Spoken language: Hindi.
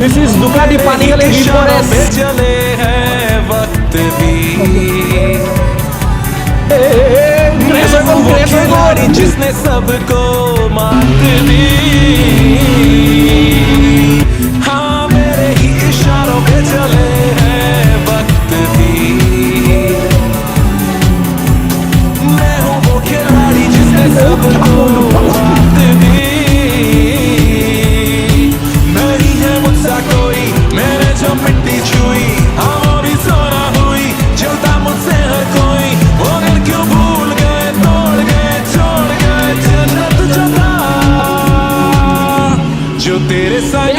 This is Ducati Panigale V4S. चले हैं वक्त भी खिलाड़ी जिसने सबको मात दी। हाँ मेरे ही इशारों पे चले हैं वक्त भी। मैं हूँ वो खिलाड़ी जिसने सबको मात दी। नहीं है मुझसा कोई मैंने जो मिट्टी छुई। हाँ भी सोना हुई चलता मुझसे हर कोई। वो दिन क्यों भूल गए तोड़ गए छोड़ गए जन्नत जो था जो तेरे साथ